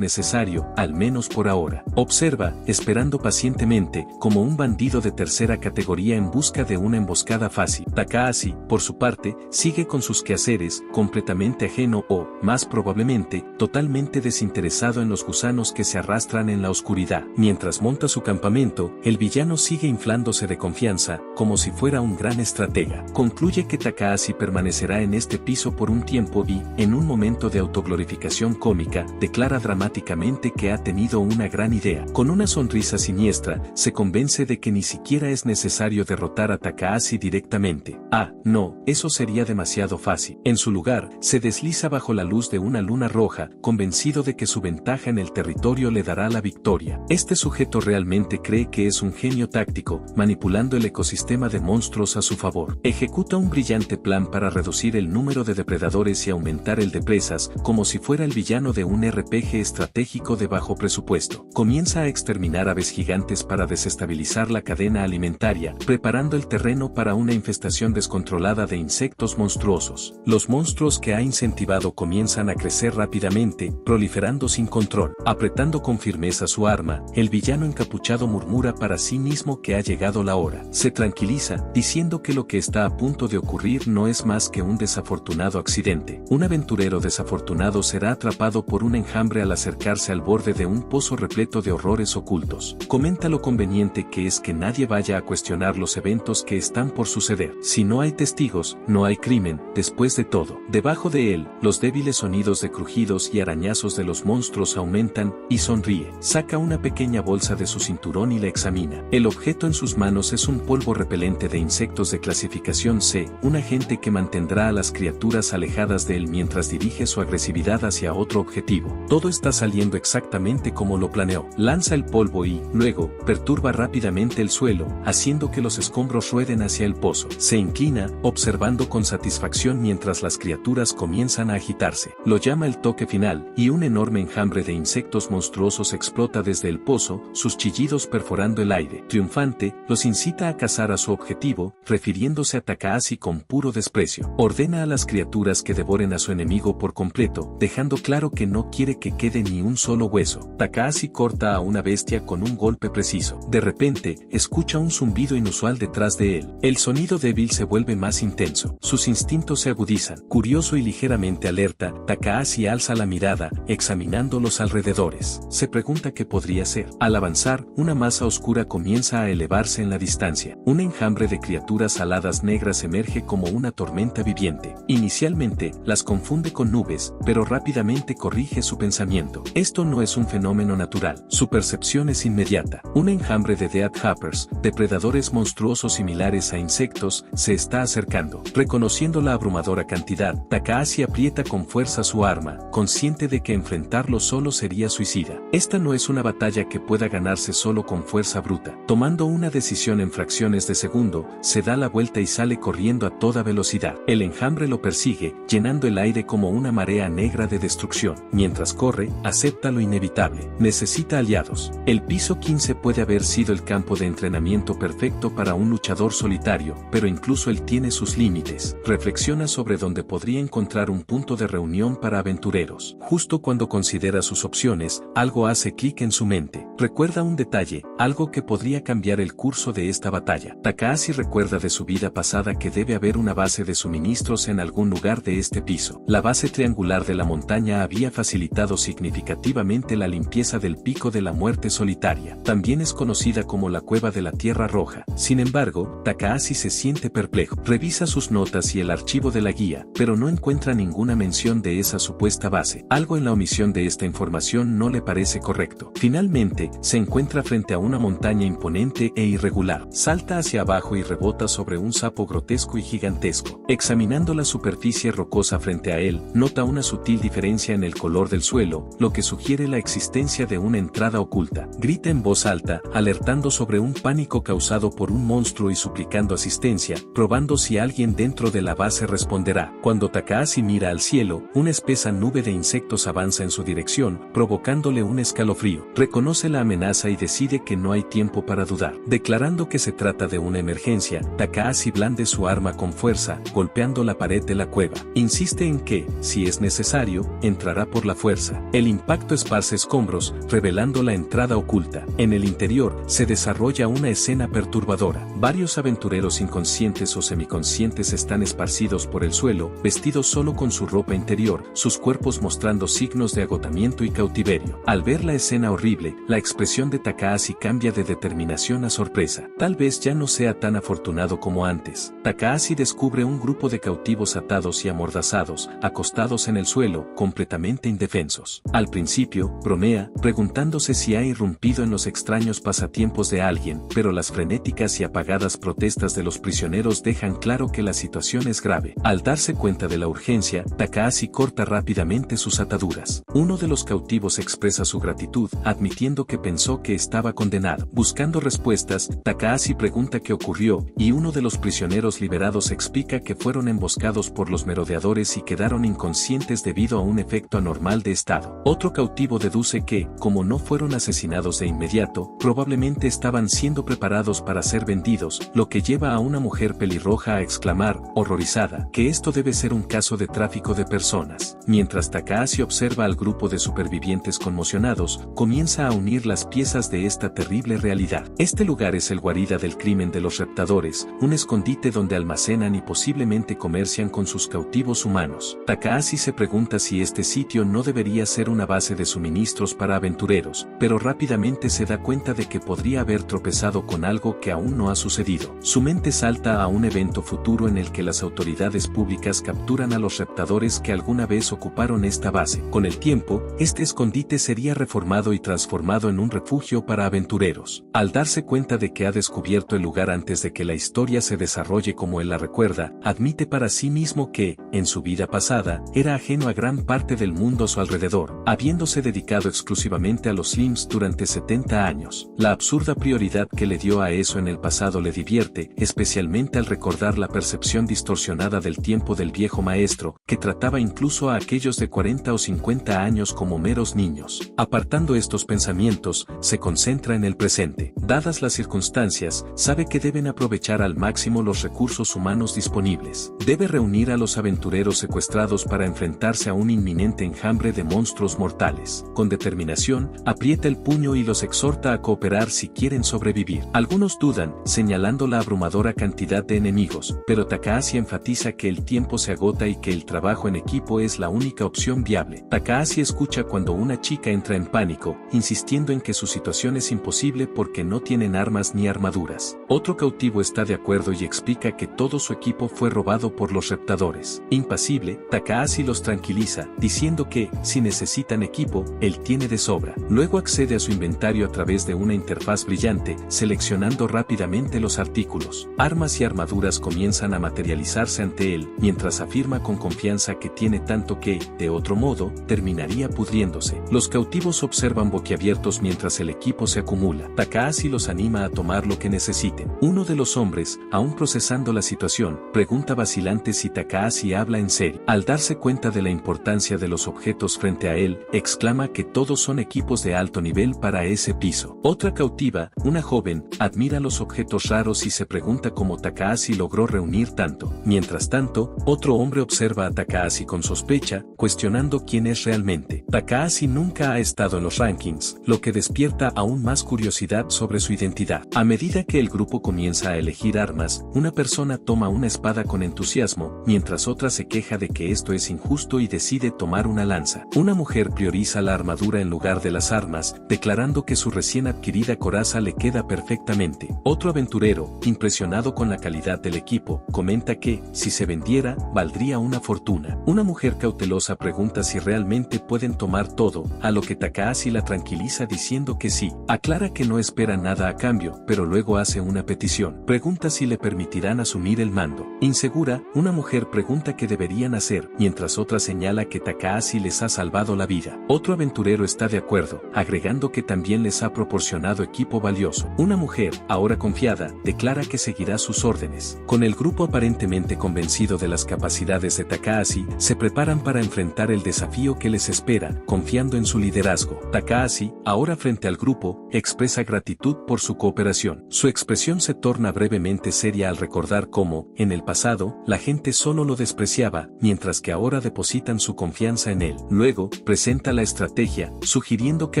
necesario, al menos por ahora. Observa, esperando pacientemente, como un bandido de tercera categoría en busca de una emboscada fácil. Takahashi, por su parte, sigue con sus quehaceres, completamente ajeno o, más probablemente, totalmente desinteresado en los gusanos que se arrastran en la oscuridad. Mientras monta su campamento, el villano sigue inflándose de confianza, como si fuera un gran estratega. Concluye que Takahashi permanecerá en este piso por un tiempo y, en un momento de autoglorificación cómica, declara dramáticamente que ha tenido una gran idea. Con una sonrisa siniestra, se convence de que ni siquiera es necesario derrotar a Takahashi directamente. Ah, no, eso sería demasiado fácil. En su lugar, se desliza bajo la luz de una luna roja, convencido de que su ventaja en el territorio le dará la victoria. Este sujeto realmente cree que es un genio táctico, manipulando el ecosistema de monstruos a su favor. Ejecuta un brillante plan para reducir el número de depredadores y aumentar el de presas, como si fuera el villano de un RPG estratégico de bajo presupuesto. Comienza a exterminar aves gigantes para desestabilizar la cadena alimentaria, preparando el terreno para una infestación descontrolada de insectos monstruosos. Los monstruos que ha incentivado comienzan a crecer rápidamente, proliferando sin control. Apretando con firmeza su arma, el villano encapuchado murmura para sí mismo que ha llegado la hora. Se tranquiliza, diciendo que lo que está a punto de ocurrir no es más que un desafortunado accidente. Un aventurero desafortunado será atrapado por un enjambre al acercarse al borde de un pozo repleto de horrores ocultos. Comenta lo conveniente que es que nadie vaya a cuestionar los eventos que están por suceder. Si no hay testigos, no hay crimen, después de todo. Debajo de él, los débiles sonidos de crujidos y arañazos de los monstruos aumentan, y sonríe. Saca una pequeña bolsa de su cinturón y la examina. El objeto en sus manos es un polvo repelente de insectos de clasificación C, un agente que mantendrá a las criaturas alejadas de él mientras dirige su agresividad hacia otro objetivo. Todo está saliendo exactamente como lo planeó. Lanza el polvo y, luego, perturba rápidamente el suelo, haciendo que los escombros rueden hacia el pozo. Se inclina, observando con satisfacción mientras las criaturas comienzan a agitarse. Lo llama el toque final, y un enorme enjambre de insectos monstruosos explota desde el pozo, sus chillidos perforando el aire. Triunfante, los incita a cazar a su objetivo, refiriéndose a Takahashi con puro desprecio. Ordena a las criaturas que devoren a su enemigo por completo, dejando claro que no quiere que quede ni un solo hueso. Takahashi corta a una bestia con un golpe preciso. De repente, escucha un zumbido inusual detrás de él. El sonido débil se vuelve más intenso. Sus instintos se agudizan. Curioso y ligeramente alerta, Takahashi alza la mirada, examinando los alrededores. Se pregunta qué podría ser. Al avanzar, una masa oscura comienza a elevarse en la distancia. Un enjambre de criaturas aladas negras emerge como una tormenta viviente. Inicialmente, las confunde con nubes, pero rápidamente corrige su pensamiento. Esto no es un fenómeno natural. Su percepción es inmediata. Un enjambre de Death Hoppers, depredadores monstruosos similares a insectos, se está acercando. Reconociendo la abrumadora cantidad, Takahashi aprieta con fuerza su arma, consciente de que enfrentarlo solo sería suicida. Esta no es una batalla que pueda ganarse solo con fuerza bruta. Tomando una decisión en fracciones de segundo, se da la vuelta y sale corriendo a toda velocidad. El enjambre lo persigue, llenando el aire como una marea negra de destrucción. Mientras corre, acepta lo inevitable. Necesita aliados. El piso 15 puede haber sido el campo de entrenamiento perfecto para un luchador solitario, pero incluso él tiene sus límites. Reflexiona sobre dónde podría encontrar un punto de reunión para aventureros. Justo cuando considera sus opciones, algo hace clic en su mente. Recuerda un detalle, algo que podría cambiar el curso de esta batalla. Takahashi recuerda de su vida pasada que debe haber una base de suministros en algún lugar de este piso. La base triangular de la montaña había facilitado significativamente la limpieza del pico de la muerte solitaria. También es conocida como la cueva de la Tierra Roja. Sin embargo, Takahashi se siente perplejo. Revisa sus notas y el archivo de la guía, pero no encuentra ninguna mención de esa supuesta base. Algo en la omisión de esta información no le parece correcto. Finalmente, se encuentra frente a una montaña imponente e irregular. Salta hacia abajo y rebota sobre un sapo grotesco y gigantesco. Examinando la superficie rocosa frente a él, nota una sutil diferencia en el color del suelo, lo que sugiere la existencia de una entrada oculta. Grita en voz alta, alertando sobre un pánico causado por un monstruo y suplicando asistencia, probando si alguien dentro de la base responderá. Cuando Takahashi mira al cielo, una espesa nube de insectos avanza en su dirección, provocándole un escalofrío. Reconoce la amenaza y decide que no hay tiempo para dudar. Declarando que se trata de una emergencia, Takahashi blande su arma con fuerza, golpeando la pared de la cueva. Insiste en que, si es necesario, entrará por la fuerza. El impacto esparce escombros, revelando la entrada oculta. En el interior, se desarrolla una escena perturbadora. Varios aventureros inconscientes o semiconscientes están esparcidos por el suelo, vestidos solo con su ropa interior, sus cuerpos mostrando signos de agotamiento y cautiverio. Al ver la escena horrible, la expresión de Takahashi cambia de determinación a sorpresa. Tal vez ya no sea tan afortunado como antes. Takahashi descubre un grupo de cautivos atados y amordazados, acostados en el suelo, completamente indefensos. Al principio, bromea, preguntándose si ha irrumpido en los extraños pasatiempos de alguien, pero las frenéticas y apagadas protestas de los prisioneros dejan claro que la situación es grave. Al darse cuenta de la urgencia, Takahashi corta rápidamente sus ataduras. Uno de los cautivos expresa su gratitud, admitiendo que pensó que estaba condenado. Buscando respuestas, Takahashi pregunta qué ocurrió, y uno de los prisioneros liberados explica que fueron emboscados por los merodeadores y quedaron inconscientes debido a un efecto anormal de estado. Otro cautivo deduce que, como no fueron asesinados de inmediato, probablemente estaban siendo preparados para ser vendidos, lo que lleva a una mujer pelirroja a exclamar, horrorizada, que esto debe ser un caso de tráfico de personas. Mientras Takahashi observa al grupo de supervivientes conmocionados, comienza a unir las piezas de esta terrible realidad. Este lugar es el guarida del crimen de los raptadores, un escondite donde almacenan y posiblemente comercian con sus cautivos humanos. Takahashi se pregunta si este sitio no debería ser una base de suministros para aventureros, pero rápidamente se da cuenta de que podría haber tropezado con algo que aún no ha sucedido. Su mente salta a un evento futuro en el que las autoridades públicas capturan a los raptadores que alguna vez ocuparon esta base. Con el tiempo, este escondite sería reformado y transformado en un refugio para aventureros. Al darse cuenta de que ha descubierto el lugar antes de que la historia se desarrolle como él la recuerda, admite para sí mismo que, en su vida pasada, era ajeno a gran parte del mundo a su alrededor, habiéndose dedicado exclusivamente a los Slims durante 70 años. La absurda prioridad que le dio a eso en el pasado le divierte, especialmente al recordar la percepción distorsionada del tiempo del viejo maestro, que trataba incluso a aquellos de 40 o 50 años como meros niños. Apartando estos pensamientos, se concentra en el presente. Dadas las circunstancias, sabe que deben aprovechar al máximo los recursos humanos disponibles. Debe reunir a los aventureros secuestrados para enfrentarse a un inminente enjambre de monstruos mortales. Con determinación, aprieta el puño y los exhorta a cooperar si quieren sobrevivir. Algunos dudan, se señalando la abrumadora cantidad de enemigos, pero Takahashi enfatiza que el tiempo se agota y que el trabajo en equipo es la única opción viable. Takahashi escucha cuando una chica entra en pánico, insistiendo en que su situación es imposible porque no tienen armas ni armaduras. Otro cautivo está de acuerdo y explica que todo su equipo fue robado por los raptadores. Impasible, Takahashi los tranquiliza, diciendo que, si necesitan equipo, él tiene de sobra. Luego accede a su inventario a través de una interfaz brillante, seleccionando rápidamente los artículos. Armas y armaduras comienzan a materializarse ante él, mientras afirma con confianza que tiene tanto que, de otro modo, terminaría pudriéndose. Los cautivos observan boquiabiertos mientras el equipo se acumula. Takahashi los anima a tomar lo que necesiten. Uno de los hombres, aún procesando la situación, pregunta vacilante si Takahashi habla en serio. Al darse cuenta de la importancia de los objetos frente a él, exclama que todos son equipos de alto nivel para ese piso. Otra cautiva, una joven, admira los objetos raros y se pregunta cómo Takahashi logró reunir tanto. Mientras tanto, otro hombre observa a Takahashi con sospecha, cuestionando quién es realmente. Takahashi nunca ha estado en los rankings, lo que despierta aún más curiosidad sobre su identidad. A medida que el grupo comienza a elegir armas, una persona toma una espada con entusiasmo, mientras otra se queja de que esto es injusto y decide tomar una lanza. Una mujer prioriza la armadura en lugar de las armas, declarando que su recién adquirida coraza le queda perfectamente. Otro aventurero, impresionado con la calidad del equipo, comenta que, si se vendiera, valdría una fortuna. Una mujer cautelosa pregunta si realmente pueden tomar todo, a lo que Takahashi la tranquiliza diciendo que sí. Aclara que no espera nada a cambio, pero luego hace una petición. Pregunta si le permitirán asumir el mando. Insegura, una mujer pregunta qué deberían hacer, mientras otra señala que Takahashi les ha salvado la vida. Otro aventurero está de acuerdo, agregando que también les ha proporcionado equipo valioso. Una mujer, ahora confiada, declara que seguirá sus órdenes. Con el grupo aparentemente convencido de las capacidades de Takahashi, se preparan para enfrentar el desafío que les espera, confiando en su liderazgo. Takahashi, ahora frente al grupo, expresa gratitud por su cooperación. Su expresión se torna brevemente seria al recordar cómo, en el pasado, la gente solo lo despreciaba, mientras que ahora depositan su confianza en él. Luego, presenta la estrategia, sugiriendo que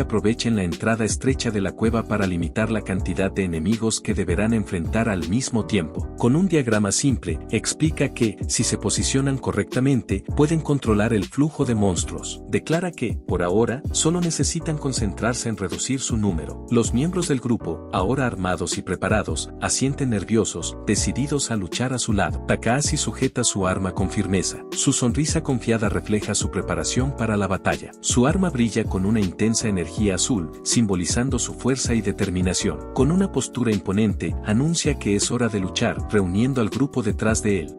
aprovechen la entrada estrecha de la cueva para limitar la cantidad de enemigos que deberán enfrentar al mismo tiempo. Con un diagrama simple, explica que, si se posicionan correctamente, pueden controlar el flujo de monstruos. Declara que, por ahora, solo necesitan concentrarse en reducir su número. Los miembros del grupo, ahora armados y preparados, asienten nerviosos, decididos a luchar a su lado. Takahashi sujeta su arma con firmeza. Su sonrisa confiada refleja su preparación para la batalla. Su arma brilla con una intensa energía azul, simbolizando su fuerza y determinación. Con una postura imponente, anuncia que es hora de luchar, reuniendo al grupo detrás de él.